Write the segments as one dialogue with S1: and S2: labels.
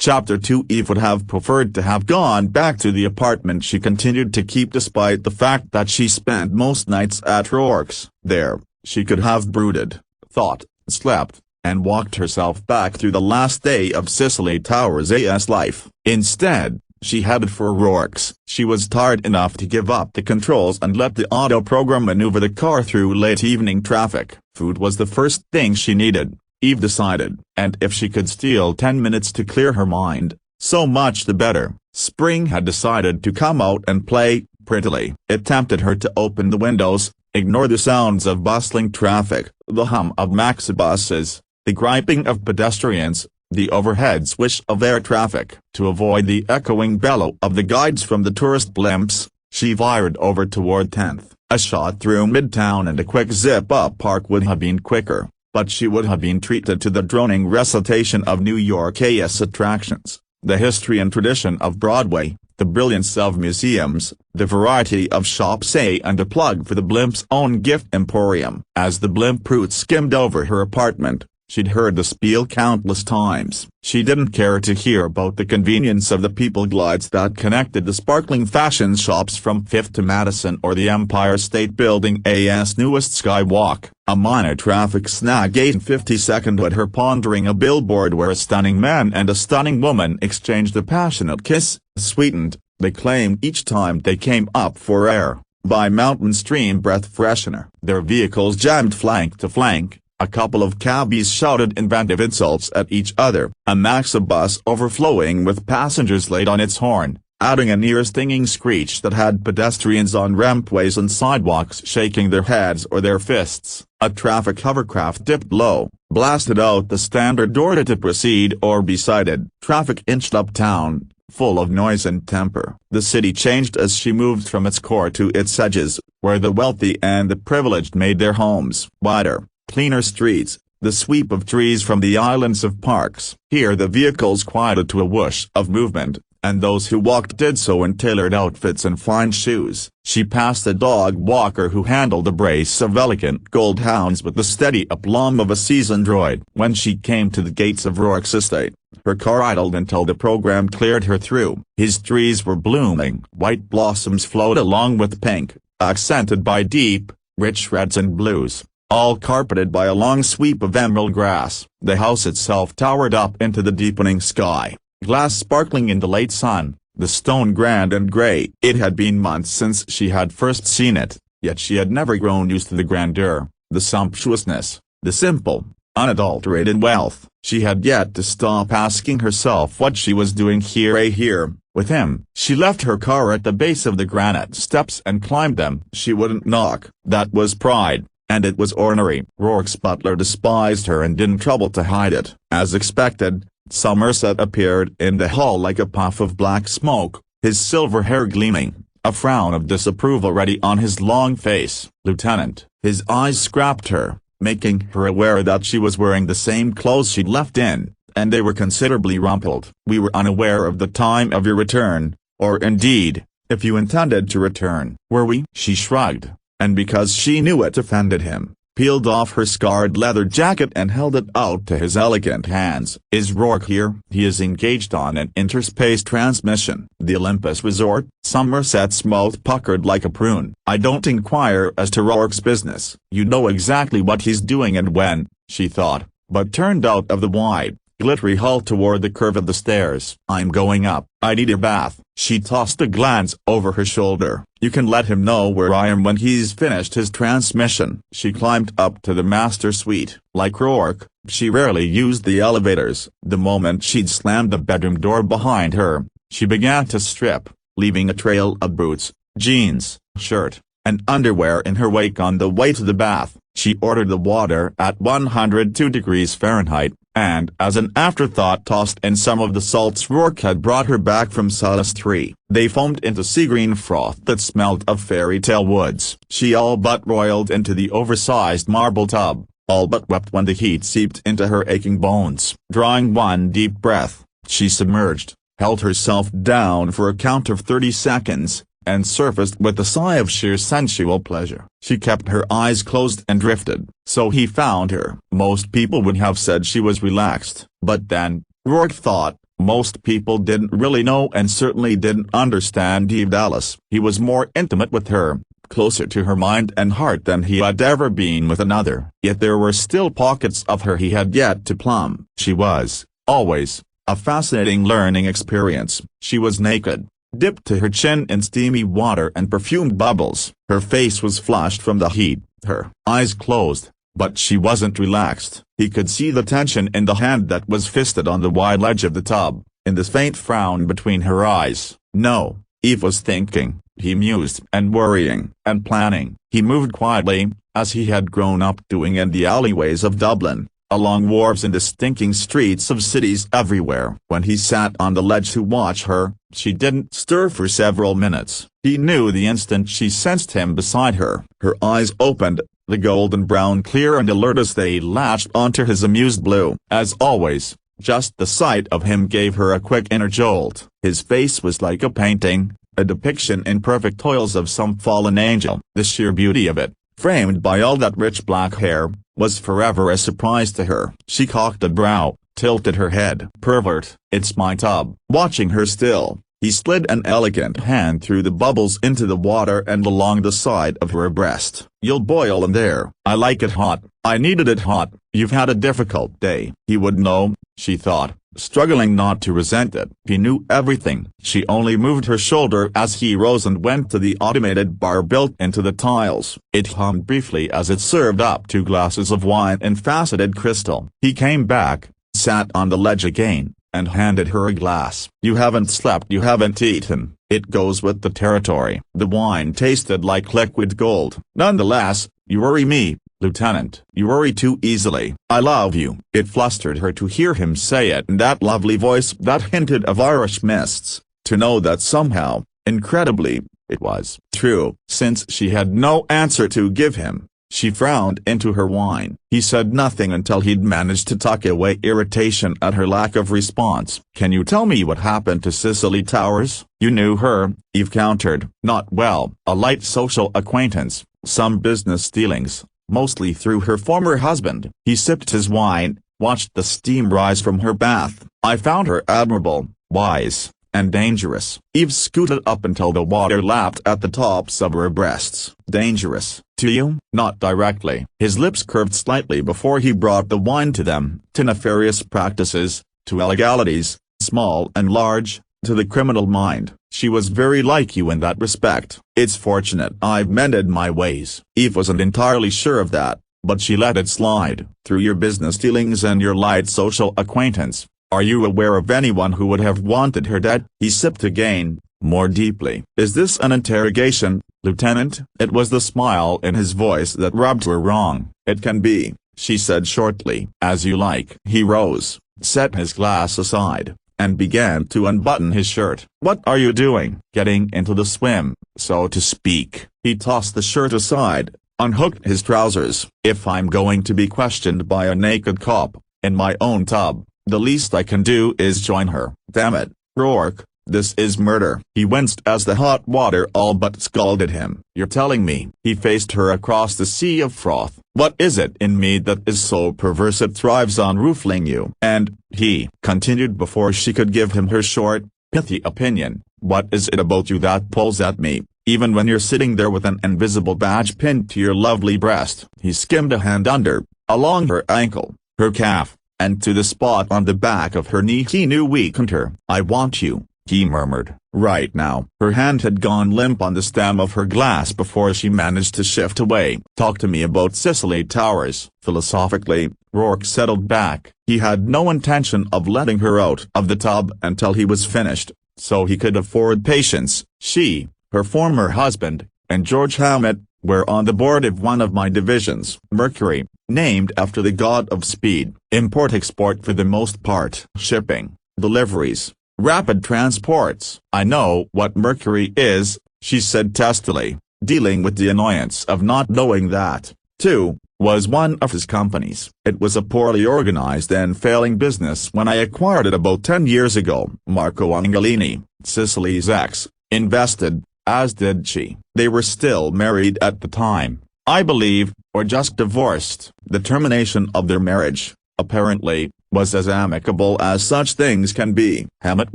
S1: Chapter 2. Eve would have preferred to have gone back to the apartment she continued to keep despite the fact that she spent most nights at Rourke's. There, she could have brooded, thought, slept, and walked herself back through the last day of Cicely Towers' life. Instead, she headed for Rourke's. She was tired enough to give up the controls and let the auto program maneuver the car through late evening traffic. Food was the first thing she needed, Eve decided, and if she could steal 10 minutes to clear her mind, so much the better. Spring had decided to come out and play, prettily. It tempted her to open the windows, ignore the sounds of bustling traffic, the hum of maxibuses, the griping of pedestrians, the overhead swish of air traffic. To avoid the echoing bellow of the guides from the tourist blimps, she veered over toward 10th. A shot through Midtown and a quick zip-up park would have been quicker, but she would have been treated to the droning recitation of New York's attractions, the history and tradition of Broadway, the brilliance of museums, the variety of shops, and a plug for the blimp's own gift emporium. As the blimp route skimmed over her apartment, she'd heard the spiel countless times. She didn't care to hear about the convenience of the people glides that connected the sparkling fashion shops from 5th to Madison or the Empire State Building's newest skywalk. A minor traffic snag ate 52nd with her pondering a billboard where a stunning man and a stunning woman exchanged a passionate kiss, sweetened, they claimed each time they came up for air, by Mountain Stream breath freshener. Their vehicles jammed flank to flank. A couple of cabbies shouted inventive insults at each other, a maxibus overflowing with passengers laid on its horn, adding a near-stinging screech that had pedestrians on rampways and sidewalks shaking their heads or their fists. A traffic hovercraft dipped low, blasted out the standard order to proceed or be cited. Traffic inched uptown, full of noise and temper. The city changed as she moved from its core to its edges, where the wealthy and the privileged made their homes. Wider, cleaner streets, the sweep of trees from the islands of parks. Here the vehicles quieted to a whoosh of movement, and those who walked did so in tailored outfits and fine shoes. She passed a dog walker who handled a brace of elegant gold hounds with the steady aplomb of a seasoned droid. When she came to the gates of Rourke's estate, her car idled until the program cleared her through. His trees were blooming. White blossoms flowed along with pink, accented by deep, rich reds and blues, all carpeted by a long sweep of emerald grass. The house itself towered up into the deepening sky, glass sparkling in the late sun, the stone grand and grey. It had been months since she had first seen it, yet she had never grown used to the grandeur, the sumptuousness, the simple, unadulterated wealth. She had yet to stop asking herself what she was doing here, with him. She left her car at the base of the granite steps and climbed them. She wouldn't knock. That was pride. And it was ornery. Rourke's butler despised her and didn't trouble to hide it. As expected, Somerset appeared in the hall like a puff of black smoke, his silver hair gleaming, a frown of disapproval ready on his long face. "Lieutenant." His eyes scrapped her, making her aware that she was wearing the same clothes she'd left in, and they were considerably rumpled. "We were unaware of the time of your return, or indeed, if you intended to return." "Were we?" She shrugged, and because she knew it offended him, peeled off her scarred leather jacket and held it out to his elegant hands. "Is Rourke here?" "He is engaged on an interspace transmission." "The Olympus Resort?" Somerset's mouth puckered like a prune. "I don't inquire as to Rourke's business." "You know exactly what he's doing and when," she thought, but turned out of the wide, glittery hall toward the curve of the stairs. "I'm going up. I need a bath." She tossed a glance over her shoulder. "You can let him know where I am when he's finished his transmission." She climbed up to the master suite. Like Rourke, she rarely used the elevators. The moment she'd slammed the bedroom door behind her, she began to strip, leaving a trail of boots, jeans, shirt, and underwear in her wake. On the way to the bath, she ordered the water at 102 degrees Fahrenheit, and as an afterthought tossed in some of the salts Rourke had brought her back from Solace 3. They foamed into sea-green froth that smelled of fairy tale woods. She all but roiled into the oversized marble tub, all but wept when the heat seeped into her aching bones. Drawing one deep breath, she submerged, held herself down for a count of 30 seconds, and surfaced with a sigh of sheer sensual pleasure. She kept her eyes closed and drifted. So he found her. Most people would have said she was relaxed. But then, Rourke thought, Most people didn't really know and certainly didn't understand Eve Dallas. He was more intimate with her, closer to her mind and heart than he had ever been with another. Yet there were still pockets of her he had yet to plumb. She was, always, a fascinating learning experience. She was naked, dipped to her chin in steamy water and perfumed bubbles. Her face was flushed from the heat, her eyes closed, but she wasn't relaxed. He could see the tension in the hand that was fisted on the wide ledge of the tub, in the faint frown between her eyes. No, Eve was thinking, he mused, and worrying, and planning. He moved quietly, as he had grown up doing in the alleyways of Dublin, along wharves in the stinking streets of cities everywhere. When he sat on the ledge to watch her, she didn't stir for several minutes. He knew the instant she sensed him beside her. Her eyes opened, the golden brown clear and alert as they latched onto his amused blue. As always, just the sight of him gave her a quick inner jolt. His face was like a painting, a depiction in perfect toils of some fallen angel. The sheer beauty of it, framed by all that rich black hair, was forever a surprise to her. She cocked a brow, tilted her head. Pervert, it's my tub. Watching her still, he slid an elegant hand through the bubbles into the water and along the side of her breast. You'll boil in there. I like it hot. I needed it hot. You've had a difficult day. He would know, she thought, struggling not to resent it. He knew everything. She only moved her shoulder as he rose and went to the automated bar built into the tiles. It hummed briefly as it served up 2 glasses of wine in faceted crystal. He came back, sat on the ledge again, and handed her a glass. You haven't slept, you haven't eaten. It goes with the territory. The wine tasted like liquid gold. Nonetheless, you worry me, Lieutenant. You worry too easily. I love you. It flustered her to hear him say it in that lovely voice that hinted of Irish mists, to know that somehow, incredibly, it was true. Since she had no answer to give him, she frowned into her wine. He said nothing until he'd managed to tuck away irritation at her lack of response. Can you tell me what happened to Cicely Towers? You knew her, Eve countered. Not well. A light social acquaintance, some business dealings, mostly through her former husband. He sipped his wine, watched the steam rise from her bath. I found her admirable, wise, and dangerous. Eve scooted up until the water lapped at the tops of her breasts. Dangerous, to you? Not directly. His lips curved slightly before he brought the wine to them. To nefarious practices, to illegalities, small and large, to the criminal mind. She was very like you in that respect. It's fortunate I've mended my ways. Eve wasn't entirely sure of that, but she let it slide. Through your business dealings and your light social acquaintance, are you aware of anyone who would have wanted her dead? He sipped again, more deeply. Is this an interrogation, Lieutenant? It was the smile in his voice that rubbed her wrong. It can be, she said shortly. As you like. He rose, set his glass aside, and began to unbutton his shirt. What are you doing? Getting into the swim, so to speak. He tossed the shirt aside, unhooked his trousers. If I'm going to be questioned by a naked cop, in my own tub, the least I can do is join her. Damn it, Rourke, this is murder. He winced as the hot water all but scalded him. You're telling me? He faced her across the sea of froth. What is it in me that is so perverse it thrives on ruffling you? And, he continued before she could give him her short, pithy opinion, what is it about you that pulls at me, even when you're sitting there with an invisible badge pinned to your lovely breast? He skimmed a hand under, along her ankle, her calf, and to the spot on the back of her knee he knew weakened her. I want you, he murmured, right now. Her hand had gone limp on the stem of her glass before she managed to shift away. Talk to me about Cicely Towers. Philosophically, Rourke settled back. He had no intention of letting her out of the tub until he was finished, so he could afford patience. She, her former husband, and George Hammett, were on the board of one of my divisions, Mercury, named after the god of speed. Import-export for the most part. Shipping, deliveries, rapid transports. I know what Mercury is, she said testily, dealing with the annoyance of not knowing that, too, was one of his companies. It was a poorly organized and failing business when I acquired it about 10 years ago. Marco Angelini, Cicely's ex, invested, as did she. They were still married at the time, I believe, or just divorced. The termination of their marriage, apparently, was as amicable as such things can be. Hammett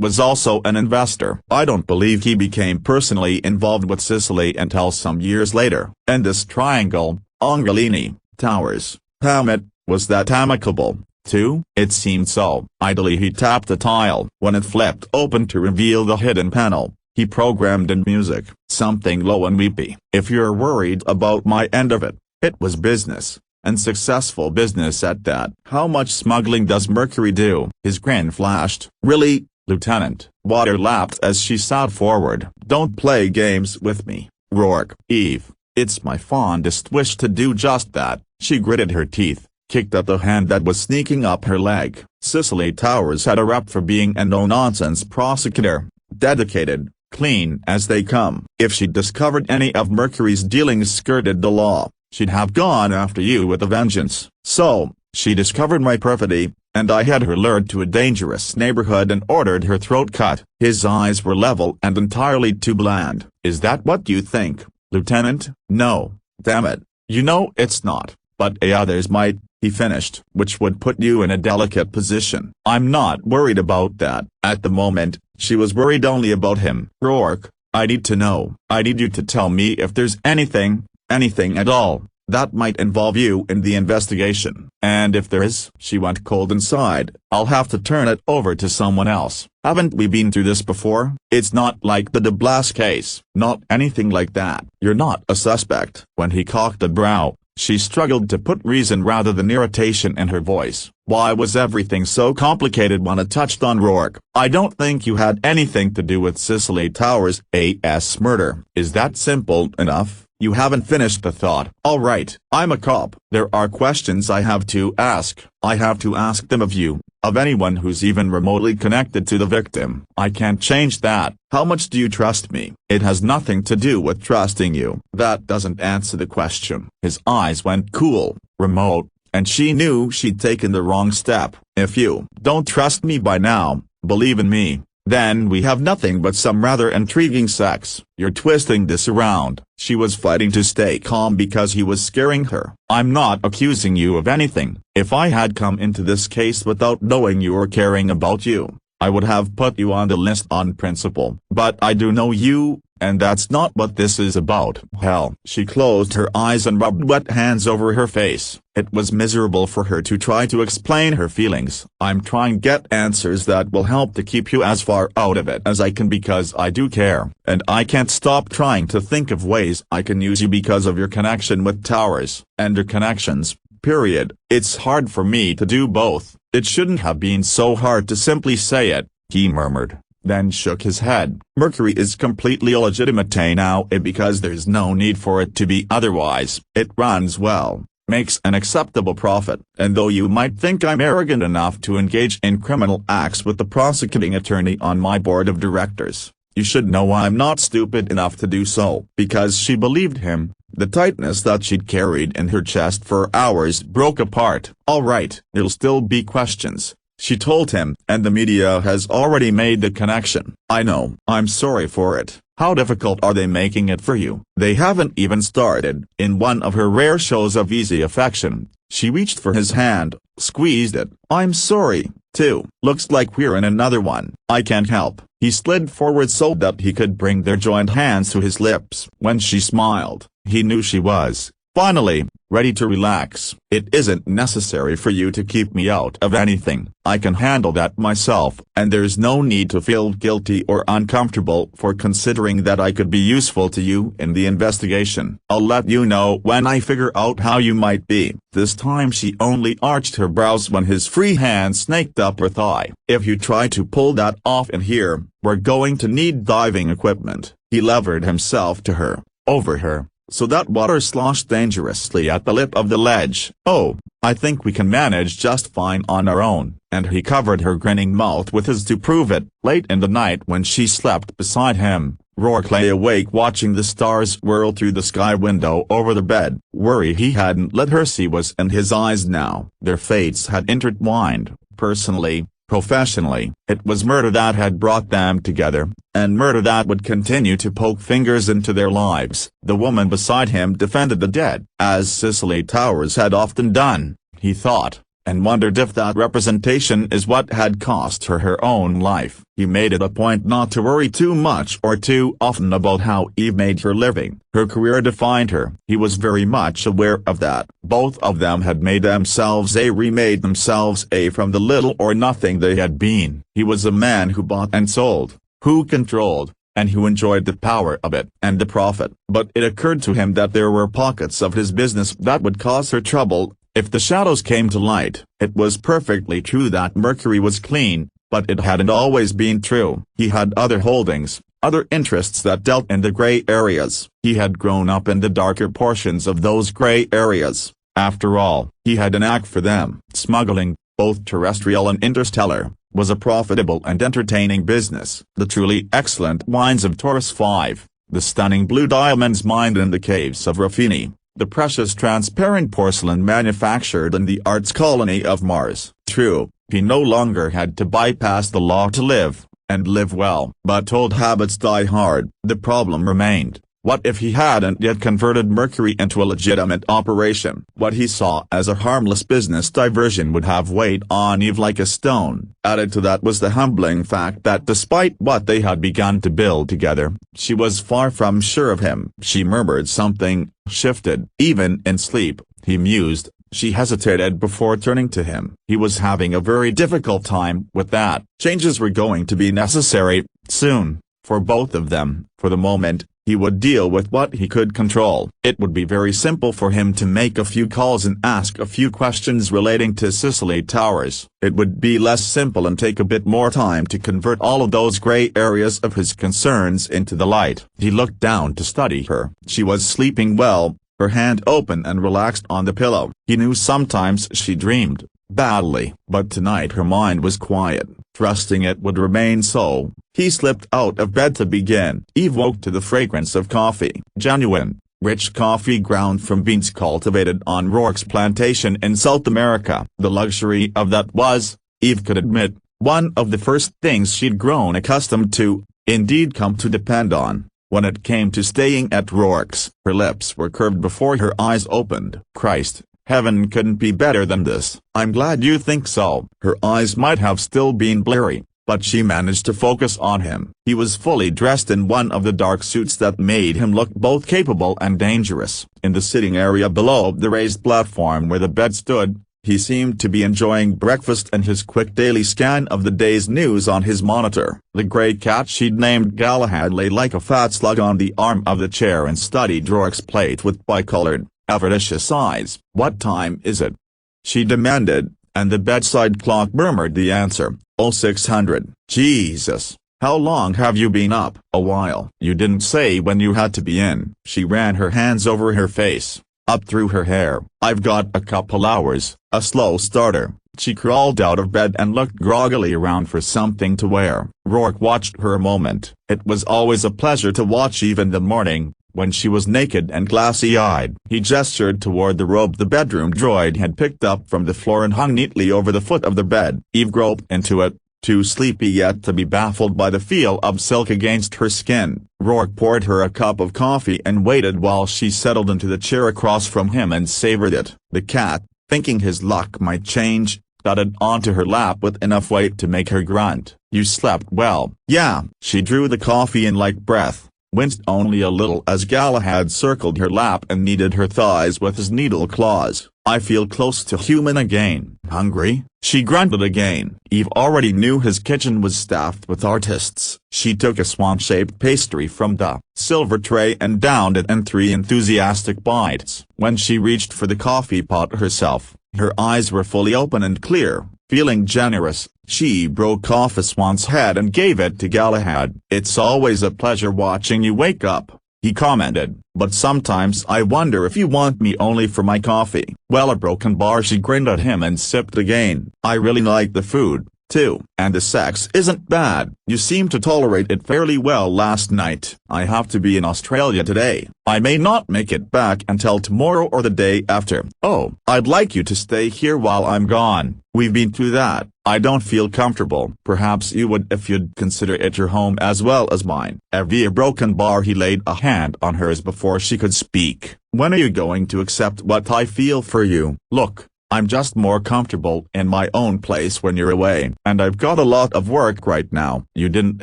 S1: was also an investor. I don't believe he became personally involved with Cicely until some years later. And this triangle, Angelini, Towers, Hammett, was that amicable, too? It seemed so. Idly he tapped the tile. When it flipped open to reveal the hidden panel, he programmed in music, something low and weepy. If you're worried about my end of it, it was business. And successful business at that. How much smuggling does Mercury do? His grin flashed. Really, Lieutenant? Water lapped as she sat forward. Don't play games with me, Rourke. Eve, it's my fondest wish to do just that. She gritted her teeth, kicked at the hand that was sneaking up her leg. Cicely Towers had a rep for being a no-nonsense prosecutor, dedicated, clean as they come. If she'd discovered any of Mercury's dealings skirted the law, she'd have gone after you with a vengeance. So, she discovered my perfidy, and I had her lured to a dangerous neighborhood and ordered her throat cut. His eyes were level and entirely too bland. Is that what you think, Lieutenant? No, damn it. You know it's not, but others might, he finished. Which would put you in a delicate position. I'm not worried about that. At the moment, she was worried only about him. Rourke, I need to know. I need you to tell me if there's anything at all, that might involve you in the investigation. And if there is, she went cold inside, I'll have to turn it over to someone else. Haven't we been through this before? It's not like the de Blas case. Not anything like that. You're not a suspect. When he cocked a brow, she struggled to put reason rather than irritation in her voice. Why was everything so complicated when it touched on Rourke? I don't think you had anything to do with Cicely Towers' A.S. murder. Is that simple enough? You haven't finished the thought. All right, I'm a cop. There are questions I have to ask. I have to ask them of you, of anyone who's even remotely connected to the victim. I can't change that. How much do you trust me? It has nothing to do with trusting you. That doesn't answer the question. His eyes went cool, remote, and she knew she'd taken the wrong step. If you don't trust me by now, believe in me, then we have nothing but some rather intriguing sex. You're twisting this around. She was fighting to stay calm because he was scaring her. I'm not accusing you of anything. If I had come into this case without knowing you or caring about you, I would have put you on the list on principle. But I do know you, and that's not what this is about. Hell. She closed her eyes and rubbed wet hands over her face. It was miserable for her to try to explain her feelings. I'm trying to get answers that will help to keep you as far out of it as I can because I do care. And I can't stop trying to think of ways I can use you because of your connection with Towers, and your connections, period. It's hard for me to do both. It shouldn't have been so hard to simply say it, he murmured, then shook his head. Mercury is completely illegitimate now because there's no need for it to be otherwise. It runs well, makes an acceptable profit, and though you might think I'm arrogant enough to engage in criminal acts with the prosecuting attorney on my board of directors, you should know I'm not stupid enough to do so. Because she believed him, the tightness that she'd carried in her chest for hours broke apart. All right, there'll still be questions, she told him, and the media has already made the connection. I know. I'm sorry for it. How difficult are they making it for you? They haven't even started. In one of her rare shows of easy affection, she reached for his hand, squeezed it. I'm sorry, too. Looks like we're in another one. I can't help. He slid forward so that he could bring their joined hands to his lips. When she smiled, he knew she was, finally, ready to relax. It isn't necessary for you to keep me out of anything. I can handle that myself, and there's no need to feel guilty or uncomfortable for considering that I could be useful to you in the investigation. I'll let you know when I figure out how you might be. This time she only arched her brows when his free hand snaked up her thigh. If you try to pull that off in here, we're going to need diving equipment. He levered himself to her, over her, so that water sloshed dangerously at the lip of the ledge. Oh, I think we can manage just fine on our own. And he covered her grinning mouth with his to prove it. Late in the night when she slept beside him, Rourke lay awake watching the stars whirl through the sky window over the bed. Worry he hadn't let her see was in his eyes now. Their fates had intertwined, personally, professionally. It was murder that had brought them together, and murder that would continue to poke fingers into their lives. The woman beside him defended the dead, as Cicely Towers had often done, he thought, and wondered if that representation is what had cost her her own life. He made it a point not to worry too much or too often about how Eve made her living. Her career defined her. He was very much aware of that. Both of them had made themselves remade themselves from the little or nothing they had been. He was a man who bought and sold, who controlled, and who enjoyed the power of it and the profit. But it occurred to him that there were pockets of his business that would cause her trouble if the shadows came to light. It was perfectly true that Mercury was clean, but it hadn't always been true. He had other holdings, other interests that dealt in the gray areas. He had grown up in the darker portions of those gray areas. After all, he had a knack for them. Smuggling, both terrestrial and interstellar, was a profitable and entertaining business. The truly excellent wines of Taurus V, the stunning blue diamonds mined in the caves of Ruffini, the precious transparent porcelain manufactured in the arts colony of Mars. True, he no longer had to bypass the law to live, and live well. But old habits die hard. The problem remained. What if he hadn't yet converted Mercury into a legitimate operation? What he saw as a harmless business diversion would have weighed on Eve like a stone. Added to that was the humbling fact that despite what they had begun to build together, she was far from sure of him. She murmured something, shifted. Even in sleep, he mused. She hesitated before turning to him. He was having a very difficult time with that. Changes were going to be necessary, soon, for both of them. For the moment, he would deal with what he could control. It would be very simple for him to make a few calls and ask a few questions relating to Sicily Towers. It would be less simple and take a bit more time to convert all of those gray areas of his concerns into the light. He looked down to study her. She was sleeping well, her hand open and relaxed on the pillow. He knew sometimes she dreamed badly, but tonight her mind was quiet. Trusting it would remain so, he slipped out of bed to begin. Eve woke to the fragrance of coffee. Genuine, rich coffee ground from beans cultivated on Rourke's plantation in South America. The luxury of that was, Eve could admit, one of the first things she'd grown accustomed to, indeed come to depend on, when it came to staying at Rourke's. Her lips were curved before her eyes opened. Christ. Heaven couldn't be better than this. I'm glad you think so. Her eyes might have still been blurry, but she managed to focus on him. He was fully dressed in one of the dark suits that made him look both capable and dangerous. In the sitting area below the raised platform where the bed stood, he seemed to be enjoying breakfast and his quick daily scan of the day's news on his monitor. The grey cat she'd named Galahad lay like a fat slug on the arm of the chair and studied Rourke's plate with bicolored, avaricious eyes. "What time is it?" she demanded, and the bedside clock murmured the answer, 0600. "Jesus, how long have you been up?" "A while." "You didn't say when you had to be in." She ran her hands over her face, up through her hair. "I've got a couple hours." A slow starter. She crawled out of bed and looked groggily around for something to wear. Rourke watched her a moment. It was always a pleasure to watch Eve in the morning, when she was naked and glassy-eyed. He gestured toward the robe the bedroom droid had picked up from the floor and hung neatly over the foot of the bed. Eve groped into it, too sleepy yet to be baffled by the feel of silk against her skin. Rourke poured her a cup of coffee and waited while she settled into the chair across from him and savored it. The cat, thinking his luck might change, thudded onto her lap with enough weight to make her grunt. "You slept well." "Yeah." She drew the coffee in like breath, winced only a little as Galahad circled her lap and kneaded her thighs with his needle claws. "I feel close to human again." "Hungry?" She grunted again. Eve already knew his kitchen was staffed with artists. She took a swan-shaped pastry from the silver tray and downed it in 3 enthusiastic bites. When she reached for the coffee pot herself, her eyes were fully open and clear. Feeling generous, she broke off a swan's head and gave it to Galahad. "It's always a pleasure watching you wake up," he commented, "but sometimes I wonder if you want me only for my coffee." "Well, a broken bar." She grinned at him and sipped again. "I really like the food, too, and the sex isn't bad. You seem to tolerate it fairly well last night." "I have to be in Australia today. I may not make it back until tomorrow or the day after." "Oh, I'd like you to stay here while I'm gone. We've been through that." "I don't feel comfortable." "Perhaps you would if you'd consider it your home as well as mine." Via broken bar. He laid a hand on hers before she could speak. "When are you going to accept what I feel for you?" "Look, I'm just more comfortable in my own place when you're away. And I've got a lot of work right now." "You didn't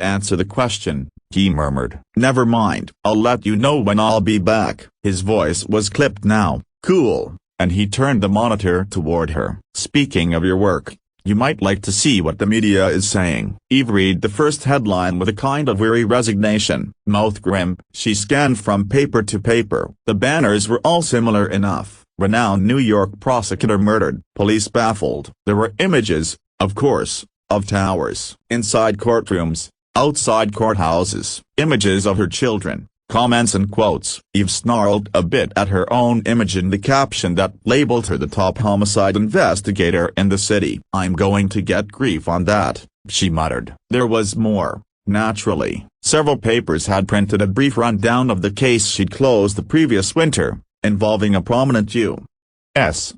S1: answer the question," he murmured. "Never mind, I'll let you know when I'll be back." His voice was clipped now. "Cool," and he turned the monitor toward her. "Speaking of your work, you might like to see what the media is saying." Eve read the first headline with a kind of weary resignation, mouth grim. She scanned from paper to paper. The banners were all similar enough. "Renowned New York prosecutor murdered, police baffled." There were images, of course, of towers, inside courtrooms, outside courthouses, images of her children, comments and quotes. Eve snarled a bit at her own image in the caption that labeled her the top homicide investigator in the city. "I'm going to get grief on that," she muttered. There was more, naturally. Several papers had printed a brief rundown of the case she'd closed the previous winter, involving a prominent U.S.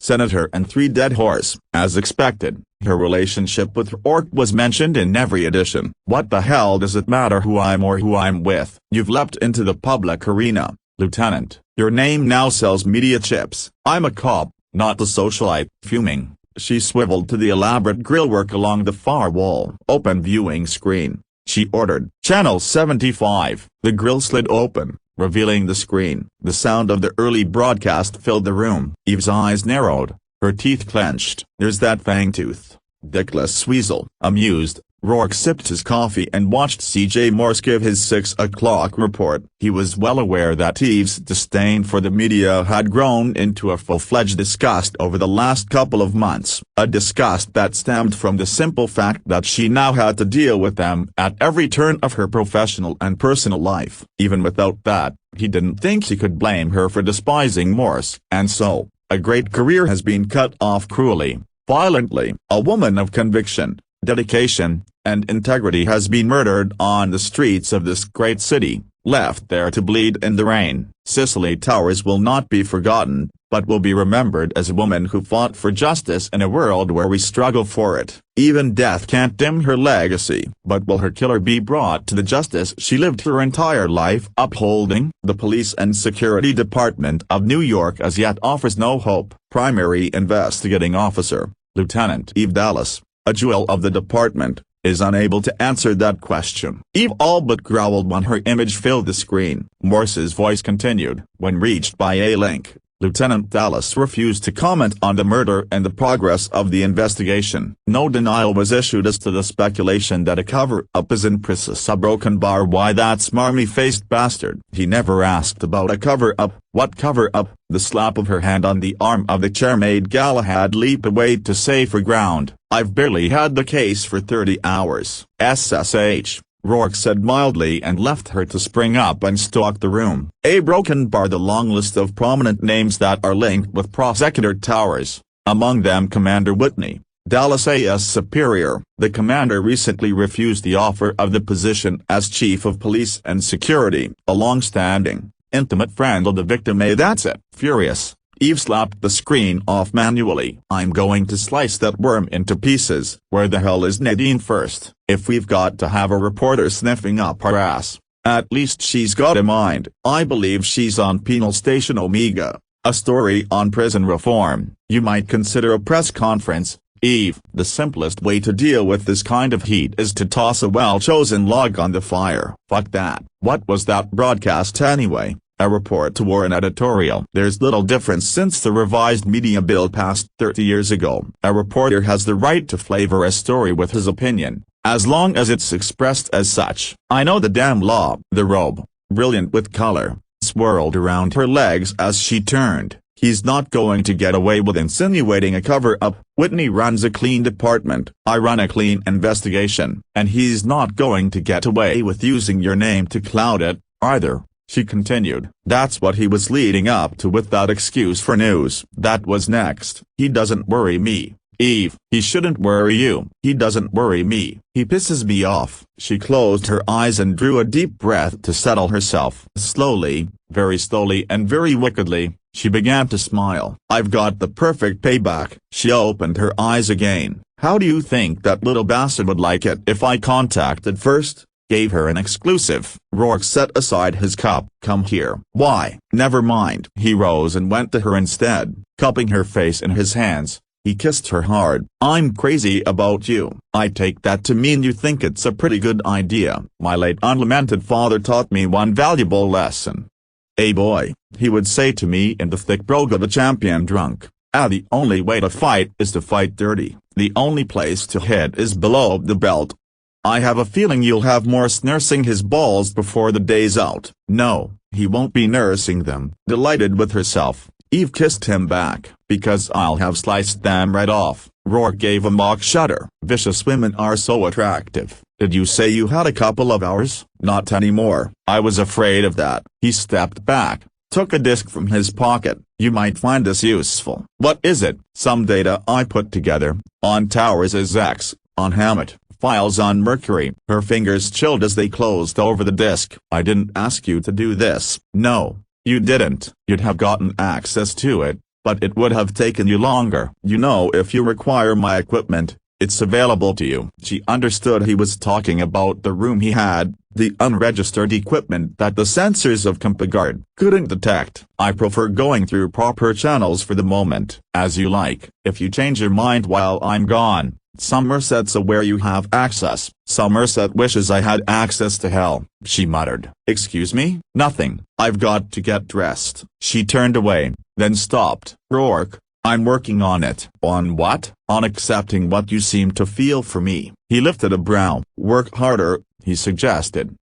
S1: senator and 3 dead horses. As expected, her relationship with Rourke was mentioned in every edition. "What the hell does it matter who I'm or who I'm with? You've leapt into the public arena, Lieutenant. Your name now sells media chips." "I'm a cop, not a socialite." Fuming, she swiveled to the elaborate grillwork along the far wall. "Open viewing screen," she ordered. "Channel 75. The grill slid open, revealing the screen. The sound of the early broadcast filled the room. Eve's eyes narrowed, her teeth clenched. "There's that fangtooth, dickless weasel." Amused, Rourke sipped his coffee and watched C.J. Morse give his 6 o'clock report. He was well aware that Eve's disdain for the media had grown into a full-fledged disgust over the last couple of months, a disgust that stemmed from the simple fact that she now had to deal with them at every turn of her professional and personal life. Even without that, he didn't think he could blame her for despising Morse. And so, a great career has been cut off cruelly, violently. A woman of conviction, dedication, and integrity has been murdered on the streets of this great city, left there to bleed in the rain. Cicely Towers will not be forgotten, but will be remembered as a woman who fought for justice in a world where we struggle for it. Even death can't dim her legacy. But will her killer be brought to the justice she lived her entire life upholding? The Police and Security Department of New York as yet offers no hope. Primary Investigating Officer, Lieutenant Eve Dallas, a jewel of the department, is unable to answer that question. Eve all but growled when her image filled the screen. Morse's voice continued. When reached by a link, Lieutenant Dallas refused to comment on the murder and the progress of the investigation. No denial was issued as to the speculation that a cover-up is in process. A broken bar. Why that smarmy-faced bastard? He never asked about a cover-up. What cover-up? The slap of her hand on the arm of the chair made Galahad leap away to safer ground. "I've barely had the case for 30 hours. SSH. Rourke said mildly and left her to spring up and stalk the room. A broken bar. The long list of prominent names that are linked with Prosecutor Towers, among them Commander Whitney, Dallas A.S. superior. The commander recently refused the offer of the position as Chief of Police and Security. A long-standing, intimate friend of the victim. That's it. Furious, Eve slapped the screen off manually. "I'm going to slice that worm into pieces." Where the hell is Nadine first? If we've got to have a reporter sniffing up her ass, at least she's got a mind. I believe she's on Penal Station Omega, a story on prison reform. You might consider a press conference, Eve. The simplest way to deal with this kind of heat is to toss a well-chosen log on the fire. Fuck that. What was that broadcast anyway? A report or an editorial? There's little difference since the revised media bill passed 30 years ago. A reporter has the right to flavor a story with his opinion, as long as it's expressed as such. I know the damn law. The robe, brilliant with color, swirled around her legs as she turned. He's not going to get away with insinuating a cover-up. Whitney runs a clean department. I run a clean investigation. And he's not going to get away with using your name to cloud it, either. She continued. That's what he was leading up to with that excuse for news. That was next. He doesn't worry me, Eve. He shouldn't worry you. He doesn't worry me. He pisses me off. She closed her eyes and drew a deep breath to settle herself. Slowly, very slowly and very wickedly, she began to smile. I've got the perfect payback. She opened her eyes again. How do you think that little bastard would like it if I contacted first? Gave her an exclusive. Rourke set aside his cup. Come here. Why? Never mind. He rose and went to her instead, cupping her face in his hands. He kissed her hard. I'm crazy about you. I take that to mean you think it's a pretty good idea. My late unlamented father taught me one valuable lesson. Hey boy, he would say to me in the thick brogue of a champion drunk. The only way to fight is to fight dirty. The only place to hit is below the belt. I have a feeling you'll have Morse nursing his balls before the day's out. No, he won't be nursing them. Delighted with herself, Eve kissed him back. Because I'll have sliced them right off. Rourke gave a mock shudder. Vicious women are so attractive. Did you say you had a couple of hours? Not anymore. I was afraid of that. He stepped back, took a disk from his pocket. You might find this useful. What is it? Some data I put together, on towers as X, on Hammett, files on Mercury. Her fingers chilled as they closed over the disk. I didn't ask you to do this. No, you didn't. You'd have gotten access to it, but it would have taken you longer. You know, if you require my equipment, it's available to you. She understood he was talking about the room he had, the unregistered equipment that the sensors of CompuGuard couldn't detect. I prefer going through proper channels for the moment. As you like. If you change your mind while I'm gone, Somerset's aware you have access. Somerset wishes I had access to hell, she muttered. Excuse me? Nothing. I've got to get dressed. She turned away, then stopped. Rourke, I'm working on it. On what? On accepting what you seem to feel for me. He lifted a brow. Work harder, he suggested.